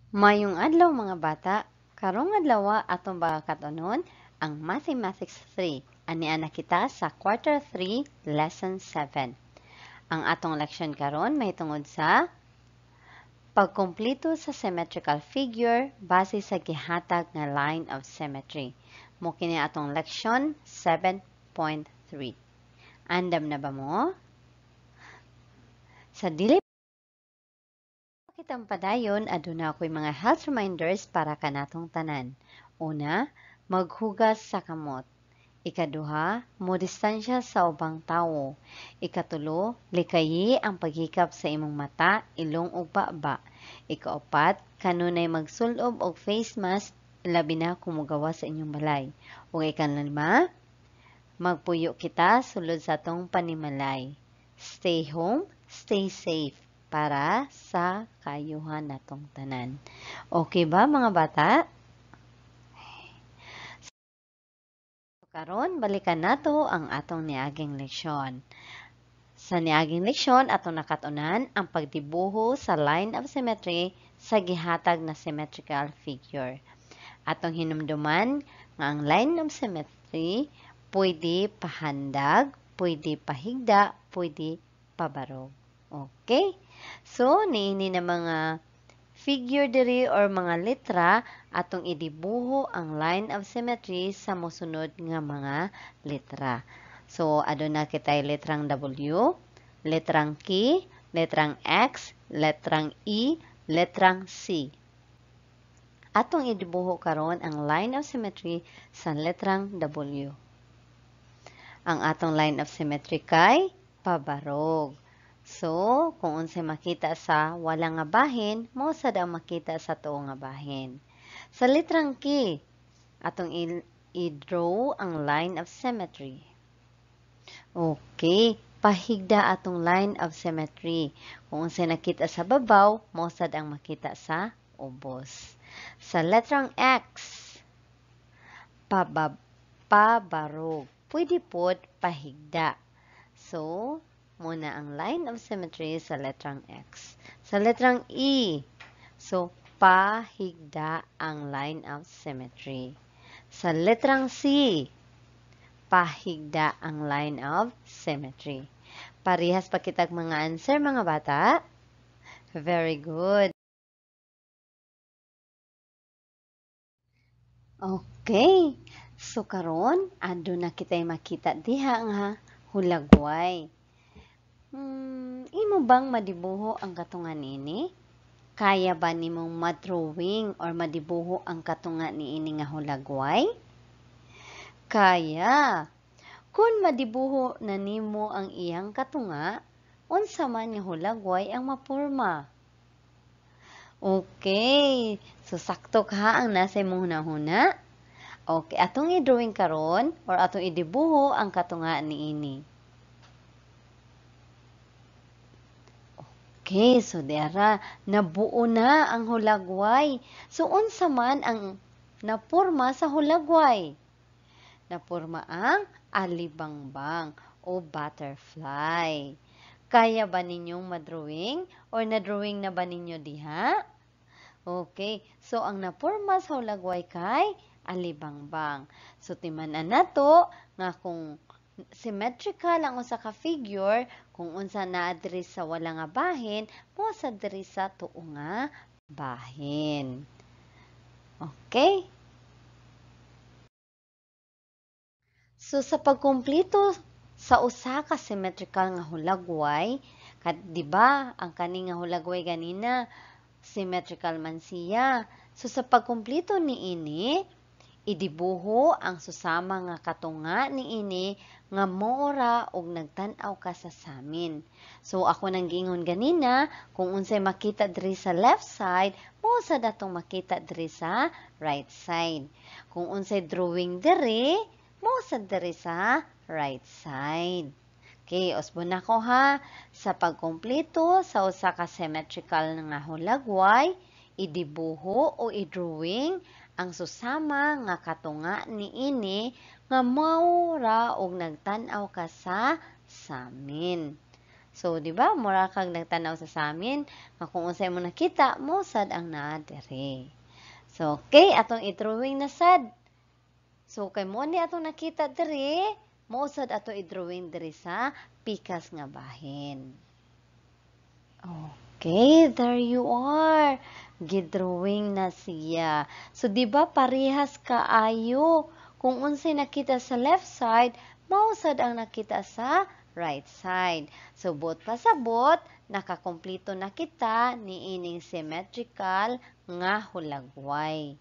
Mayong adlaw mga bata, karong adlaw atong bakatanon ang Mathematics 3. Ani-ana kita sa Quarter 3, Lesson 7. Ang atong leksyon karon may tungod sa pagkumpleto sa symmetrical figure base sa gihatag nga line of symmetry. Mo kini atong leksyon 7.3. Andam na ba mo? Sa dili kitang padayon, aduna ako'y mga health reminders para kanatong tanan. Una, maghugas sa kamot. Ikaduha, modistansya sa ubang tawo. Ikatulo, likayi ang paghikap sa imong mata, ilong ug baba. Ikaapat, kanunay magsulob og face mask, labi na kumugawa sa inyong balay. Ug ikalima, magpuyo kita sulod sa atong panimalay. Stay home, stay safe para sa kayuhan natong tanan. Okay ba mga bata? Karon balikan nato ang atong niaging leksyon. Sa niaging leksyon atong nakatunan ang pagdibuho sa line of symmetry sa gihatag na symmetrical figure. Atong hinumduman nga ang line of symmetry pwede pahandag, pwede pahigda, pwede pabarog. Okay? So, niini na mga figure diri or mga letra atong idibuho ang line of symmetry sa mosunod nga mga letra. So, aduna kitay letrang W, letrang K, letrang X, letrang E, letrang C. Atong idibuho karon ang line of symmetry sa letrang W. Ang atong line of symmetry kay pabarog. So, kung unsay makita sa wala nga bahin, mo sad ang makita sa tuo nga bahin. Sa letrang K, atong i-draw ang line of symmetry. Okay, pahigda atong line of symmetry. Kung unsay nakita sa babaw, mo sad ang makita sa ubos. Sa letrang X, pabarog. Pwede pod pahigda. So, muna ang line of symmetry sa letrang X. Sa letrang E, so, pahigda ang line of symmetry. Sa letrang C, pahigda ang line of symmetry. Parehas pa kitag mga answer, mga bata? Very good. Okay. So, karon ando na kita'y makita diha nga hulagway. Imo bang madibuho ang katungan ini? Kaya ba nimong madrawing or madibuho ang katungan niini nga hulagway? Kaya. Kung madibuho na nimo ang iyang katunga, unsa man nga hulagway ang mapurma? Okay. So, sakto ka ang nasa imong hunahuna? Okay, atong i-drawing karon or atong idibuho ang katunga niini. Okay, so dera nabuo na ang hulagway. So unsa man ang napurma sa hulagway? Napurma ang alibangbang o butterfly. Kaya ba ninyong madrawing or na-drawing na ba ninyo diha? Okay, so ang napurma sa hulagway kay alibangbang. So, timanan na to nga kung symmetrical ang usa ka figure, kung unsa naa diri sa wala nga bahin, mo sa diri sa tuo nga bahin. Okay? So, sa pagkumpleto sa usa ka symmetrical nga hulagway, di ba ang kani nga hulagway ganina, symmetrical man siya. So, sa pagkumpleto niini, idibuho ang susama nga katunga niini nga mora og nagtan-aw ka sa samin. So ako nang giingon ganina, kung unsay makita diri sa left side, mo sa datong makita diri sa right side. Kung unsay drawing diri, mo sa diri sa right side. Okay, usbon na ko ha. Sa pagkumpleto sa usa ka symmetrical nga hulagway, idibuho o i-drawing ang susama nga katunga niini nga mao ra og nagtan-aw ka sa samin. So, di ba, mura kag nagtanaw sa amin, nga kung unsay mo nakita, mo sad ang naa diri. So, okay, atong i-drawing na sad. So, kay mo ni atong nakita diri, mo sad ato i-drawing diri sa pikas nga bahin. Okay, there you are. Gidrawing na siya. So, di ba parehas kaayo? Kung unsay nakita sa left side, mausad ang nakita sa right side. So, bot pa sa bot, nakakompleto na kita ni ining symmetrical nga hulagway.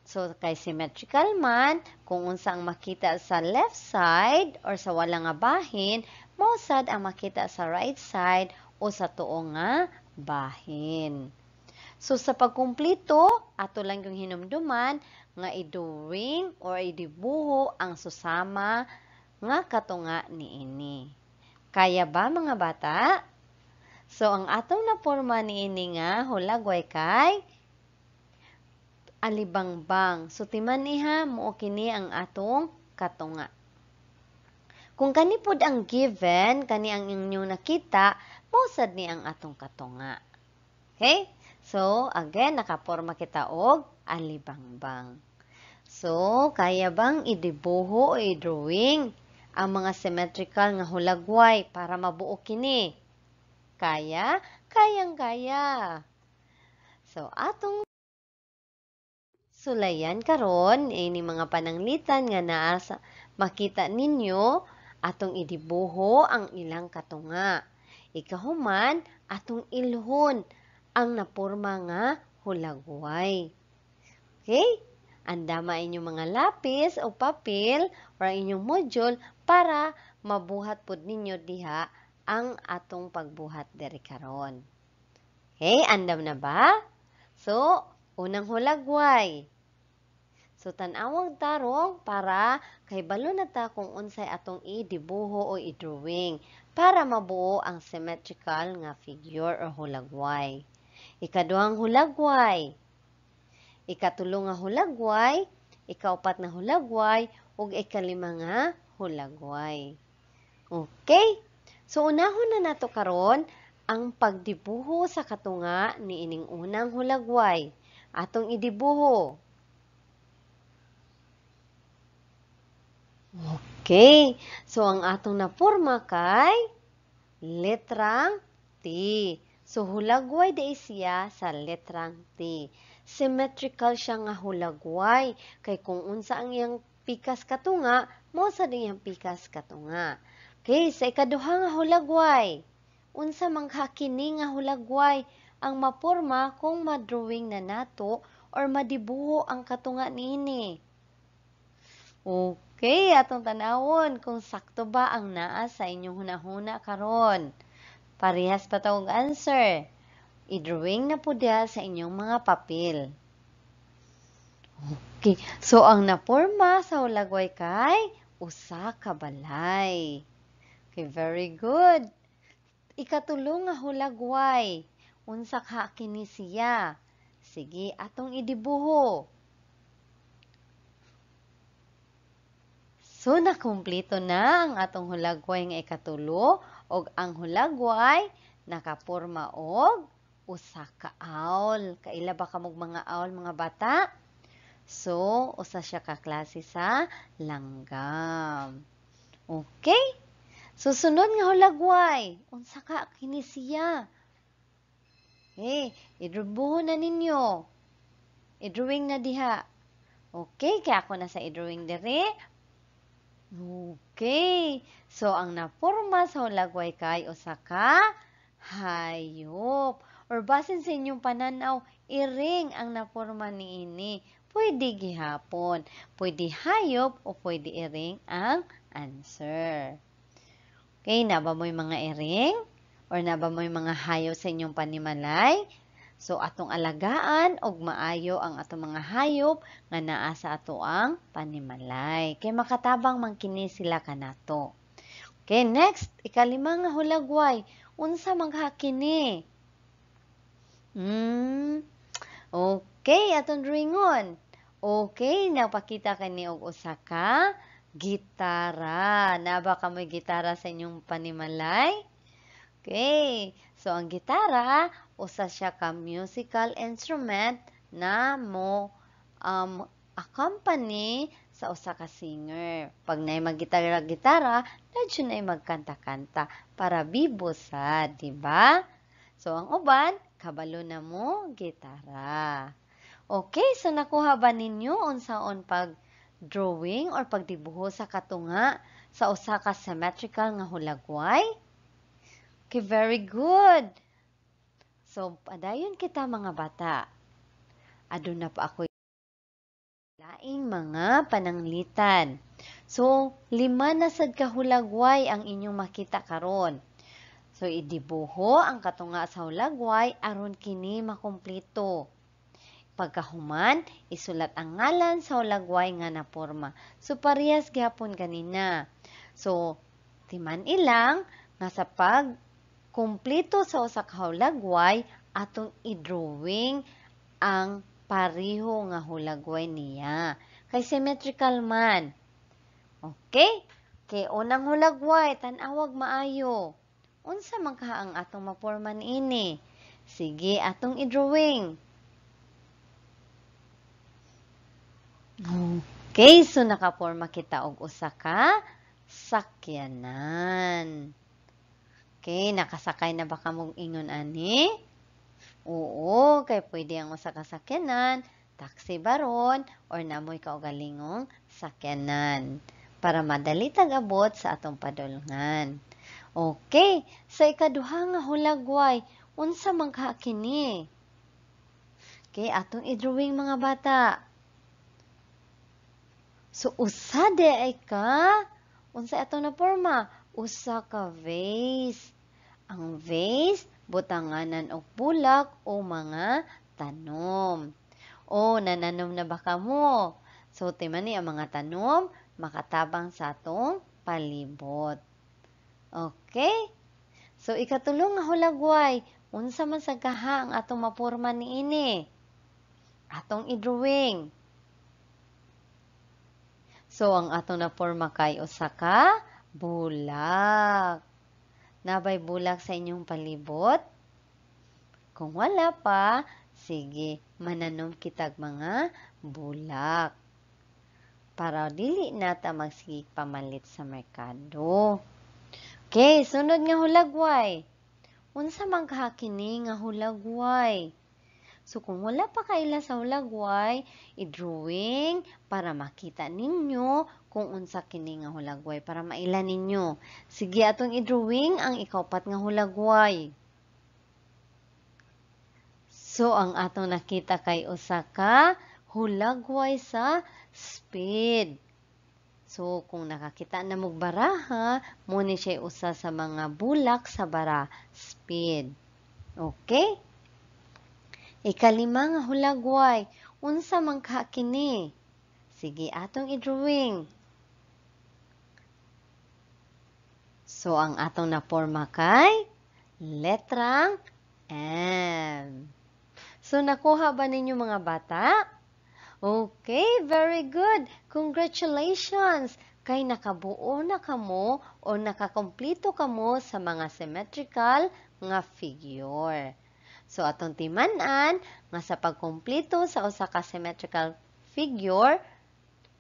So, kay symmetrical man, kung unsa ang makita sa left side or sa wala nga bahin, mausad ang makita sa right side o sa tuo nga bahin. So, sa pagkumpleto, ato lang yung hinumduman nga i-drawing or idibuho ang susama nga katunga niini. Kaya ba mga bata? So, ang atong naporma niini nga hulagway kay alibangbang. So, timan niha mo kini ang atong katunga. Kung kani pod ang given, kani ang inyong nakita, mausad ni ang atong katunga. Okay? So, again, nakaporma kita og alibangbang. So, kaya bang idibuho o i-drawing ang mga symmetrical nga hulagway para mabuo kini? Kaya? Kayang-kaya. So, atong sulayan karon ini mga pananglitan nga naa sa makita ninyo atong idibuho ang ilang katunga. Ikahuman atong ilhon ang naporma nga hulagway. Okay? Andama inyong mga lapis o papel or inyong module para mabuhat pod ninyo diha ang atong pagbuhat diri karon. Okay? Andam na ba? So, unang hulagway. So, tanawag tarong para kay balo na ta kung unsay atong i-dibuho o i-drawing para mabuo ang symmetrical nga figure o hulagway. Ikaduhang hulagway. Ikatulo nga hulagway, ikaupat na hulagway, ug ikalima nga hulagway. Okay? So, unahon na nato karon ang pagdibuho sa katunga ni ining unang hulagway. Atong idibuho. Okay. So, ang atong naporma kay letrang T. So, hulagway day siya sa letrang T. Symmetrical siya nga hulagway. Kay kung unsa ang iyang pikas katunga, mo sa iyang pikas katunga. Okay, sa ikaduha nga hulagway. Unsa man kini nga hulagway ang maporma kung madrawing na nato or madibuho ang katunga niini. Okay, atong tanawon kung sakto ba ang naa sa inyong hunahuna karon. Parehas pa tawag answer. I-drawing na po diha sa inyong mga papel. Okay, so ang naporma sa hulagway kay usa ka balay. Okay, very good. Ikatulo nga hulagway. Unsa ka kini siya? Sige, atong idibuho. So, nakumpleto na ang atong hulagway nga ikatulo og ang hulagway nakaporma og usa ka owl. Kaila ba kamog mga owl mga bata? So, usa siya ka klase sa langgam. Okay? Susunod nga hulagway. Unsa ka kini siya? I-drawing na ninyo. I-drawing na diha. Okay, kaya ako na sa i-drawing dire. Okay. So, ang naporma sa hulagway kay usa ka hayop. Or basin sa inyong pananaw, iring ang naporma niini. Pwede gihapon. Pwede hayop o pwede iring ang answer. Okay, naba mo'y mga iring? Or naba mo'y mga hayop sa inyong panimalay? So, atong alagaan og maayo ang atong mga hayop nga naa sa ato ang panimalay. Kay makatabang man kini sila kanato. Okay, next, ikalima nga hulagway. Unsa man kini? Okay, atong drawingon. Okay, napakita kani og usa ka gitara. Naba ka mo'y gitara sa inyong panimalay? Okay. So, ang gitara, usa siya ka musical instrument na mo accompany sa usa ka singer. Pag naay maggitara-gitara, dadyo naay magkanta-kanta para bibusa, di ba? So, ang uban, kabalo na mo, gitara. Okay, so nakuha ba ninyo unsaon pag-drawing or pagdibuho sa katunga sa usa ka symmetrical nga hulagway? Okay, very good. So, padayon kita mga bata. Aduna pa ako laing mga pananglitan. So, 5 na sad ka hulagway ang inyong makita karon. So, idibuho ang katunga sa hulagway aron kini makumpleto. Pagkahuman, isulat ang ngalan sa hulagway nga naporma. So, parehas gyapon kanina. So, timan ilang nga sa pagkumpleto sa usa ka hulagway atong i-drawing ang pareho nga hulagway niya. Kay symmetrical man. Okay? Kay unang hulagway, tan-awag maayo. Unsa man ka ang atong maporma niini? Sige, atong i-drawing. Okay, so nakaporma kita og usa ka sakyanan. Okay, nakasakay na ba kamong ingon ani? Oo, kay pwede ang usa ka sakyanan, taxi baron, or namoy kaugalingong sakyanan para madali tag-abot sa atong padulngan. Okay, sa ikaduha nga hulagway, unsa man ka kini? Okay, atong i-drawing mga bata. So, usa de ay ka. Unsa atong na porma? Usa ka vase. Ang vase, butanganan og bulak o mga tanom. O, nananom na ba kamo? So, timan ni ang mga tanom, makatabang sa atong palibot. Okay? So, ikatulong nga hulagway, unsa man sa kaha ang atong maporma niini? Atong i-drawing. So, ang atong naporma kay usa ka bulak. Nabay bulak sa inyong palibot? Kung wala pa, sige, mananom kitag mga bulak. Para dili nata magsige pamalit sa merkado. Okay, sunod nga hulagway. Unsa man kaha kini nga hulagway? So, kung wala pa kaila sa hulagway, i-drawing para makita ninyo kung unsa kini nga hulagway para maila ninyo. Sige, atong i-drawing ang ikaupat nga hulagway. So, ang atong nakita kay usa ka hulagway sa speed. So, kung nakakita na mong baraha, muna siya usa sa mga bulak sa bara, speed. Okay? Ikalima nga hulagway, unsa man ka kini? Sige, atong i-drawing. So, ang atong naporma kay letrang M. So, nakuha ba ninyo mga bata? Okay, very good. Congratulations! Kay nakabuo na kamo o nakakompleto kamo sa mga symmetrical nga figure. So, atong timan-an nga sa pagkumpleto sa usa ka symmetrical figure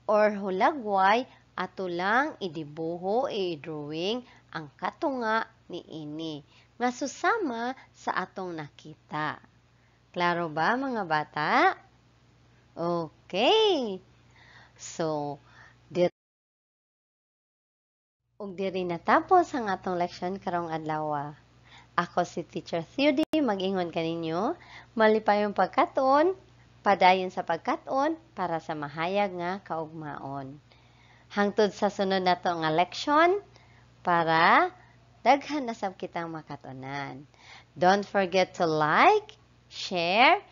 or hulagway, ato lang idibuho, i-drawing ang katunga niini nga susama sa atong nakita. Klaro ba mga bata? Okay. So, diri natapos ang atong leksyon karong adlaw. Ako si Teacher Theody, mag-ingon kaninyo, malipayong pagkaton, padayon sa pagkaton para sa mahayag nga kaugmaon. Hangtod sa sunod nato nga leksyon para daghan na sab kitang makatunan. Don't forget to like, share,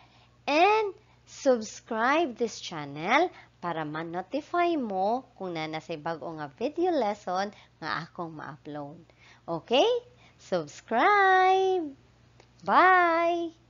and subscribe this channel para ma-notify mo kung nanasay bago nga video lesson nga akong ma-upload. Okay? Subscribe! Bye!